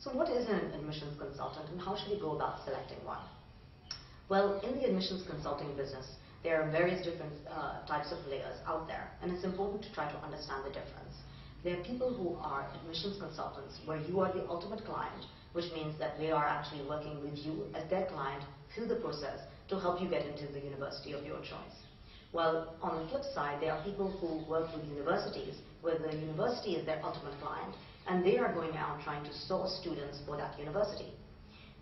So what is an admissions consultant and how should we go about selecting one? Well, in the admissions consulting business, there are various different types of layers out there, and it's important to try to understand the difference. There are people who are admissions consultants where you are the ultimate client, which means that they are actually working with you as their client through the process to help you get into the university of your choice. Well, on the flip side, there are people who work with universities where the university is their ultimate client and they are going out trying to source students for that university.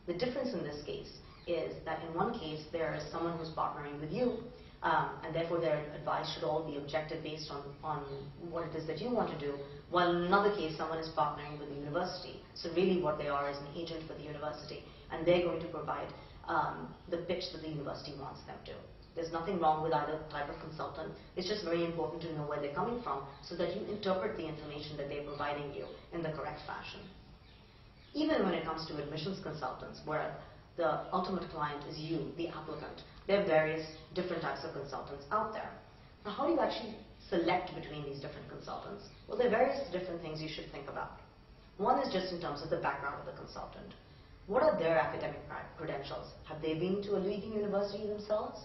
The difference in this case is that in one case there is someone who's partnering with you and therefore their advice should all be objective based on what it is that you want to do, while in another case someone is partnering with the university. So really what they are is an agent for the university and they're going to provide the pitch that the university wants them to. There's nothing wrong with either type of consultant. It's just very important to know where they're coming from so that you interpret the information that they're providing you in the correct fashion. Even when it comes to admissions consultants, where the ultimate client is you, the applicant, there are various different types of consultants out there. Now, how do you actually select between these different consultants? Well, there are various different things you should think about. One is just in terms of the background of the consultant. What are their academic credentials? Have they been to a leading university themselves?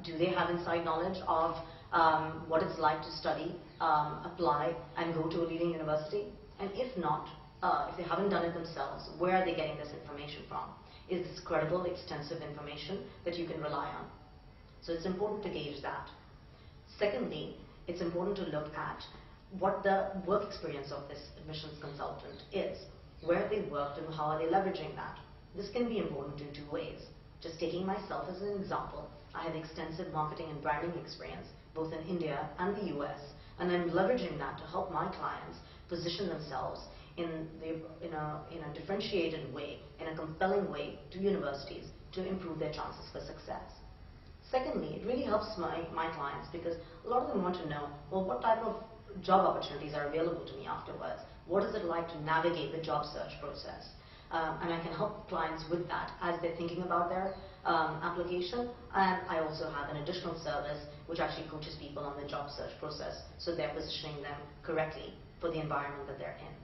Do they have inside knowledge of what it's like to study, apply, and go to a leading university? And if not, if they haven't done it themselves, where are they getting this information from? Is this credible, extensive information that you can rely on? So it's important to gauge that. Secondly, it's important to look at what the work experience of this admissions consultant is. Where have they worked and how are they leveraging that? This can be important in two ways. Just taking myself as an example, I have extensive marketing and branding experience, both in India and the US, and I'm leveraging that to help my clients position themselves in a differentiated way, in a compelling way to universities to improve their chances for success. Secondly, it really helps my clients because a lot of them want to know, well, what type of job opportunities are available to me afterwards? What is it like to navigate the job search process? And I can help clients with that as they're thinking about their application. And I also have an additional service which actually coaches people on the job search process so they're positioning them correctly for the environment that they're in.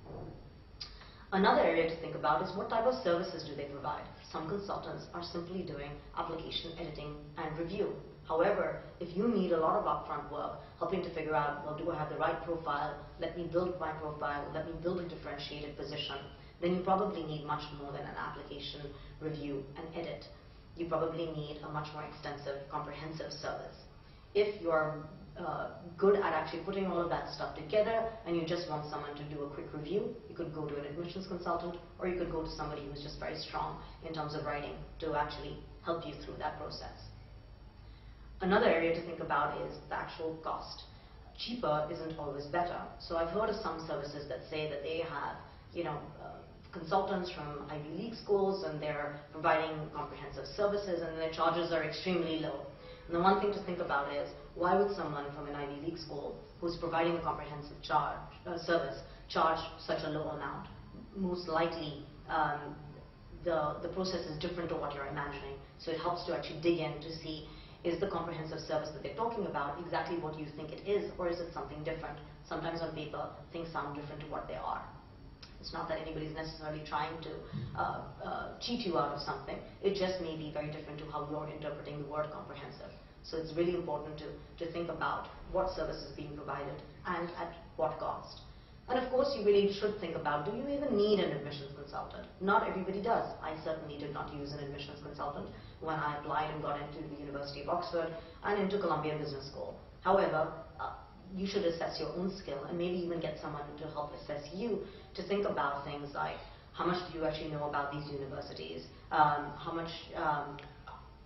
Another area to think about is what type of services do they provide. Some consultants are simply doing application editing and review. However, if you need a lot of upfront work, helping to figure out, well, do I have the right profile? Let me build my profile. Let me build a differentiated position. Then you probably need much more than an application review and edit. You probably need a much more extensive, comprehensive service. If you're good at actually putting all of that stuff together and you just want someone to do a quick review, you could go to an admissions consultant or you could go to somebody who's just very strong in terms of writing to actually help you through that process. Another area to think about is the actual cost. Cheaper isn't always better. So I've heard of some services that say that they have, consultants from Ivy League schools and they're providing comprehensive services and their charges are extremely low. And the one thing to think about is, why would someone from an Ivy League school who's providing a comprehensive service charge such a low amount? Most likely, the process is different to what you're imagining. So it helps to actually dig in to see, is the comprehensive service that they're talking about exactly what you think it is, or is it something different? Sometimes on paper, things sound different to what they are. It's not that anybody's necessarily trying to cheat you out of something. It just may be very different to how you're interpreting the word comprehensive. So it's really important to think about what service is being provided and at what cost. And of course, you really should think about, do you even need an admissions consultant? Not everybody does. I certainly did not use an admissions consultant when I applied and got into the University of Oxford and into Columbia Business School. However, you should assess your own skill and maybe even get someone to help assess you to think about things like, how much do you actually know about these universities? How much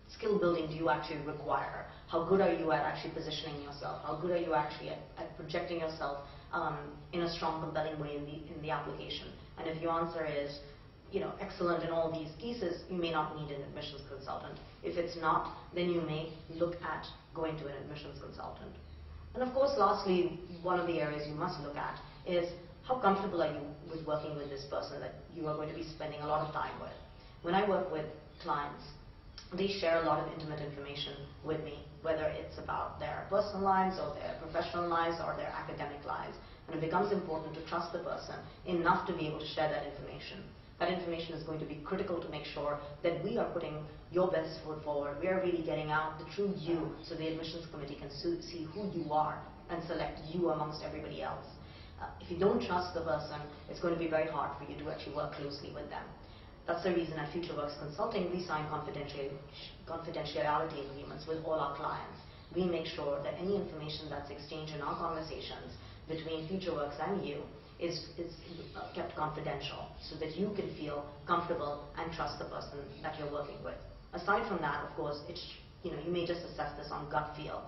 skill building do you actually require? How good are you at actually positioning yourself? How good are you actually at projecting yourself in a strong, compelling way in the application? And if your answer is, excellent in all these pieces, you may not need an admissions consultant. If it's not, then you may look at going to an admissions consultant. And of course, lastly, one of the areas you must look at is how comfortable are you with working with this person that you are going to be spending a lot of time with. When I work with clients, they share a lot of intimate information with me, whether it's about their personal lives or their professional lives or their academic lives. And it becomes important to trust the person enough to be able to share that information. That information is going to be critical to make sure that we are putting your best foot forward. We are really getting out the true you so the admissions committee can see who you are and select you amongst everybody else. If you don't trust the person, it's going to be very hard for you to actually work closely with them. That's the reason at FutureWorks Consulting we sign confidentiality agreements with all our clients. We make sure that any information that's exchanged in our conversations between FutureWorks and you is kept confidential so that you can feel comfortable and trust the person that you're working with. Aside from that, of course, you may just assess this on gut feel.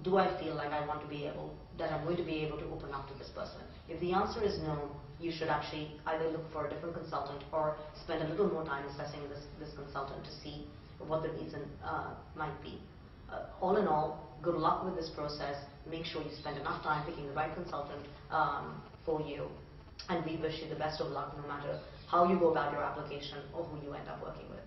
Do I feel like I'm going to be able to open up to this person? If the answer is no, you should actually either look for a different consultant or spend a little more time assessing this consultant to see what the reason might be. All in all, good luck with this process. Make sure you spend enough time picking the right consultant for you, and we wish you the best of luck no matter how you go about your application or who you end up working with.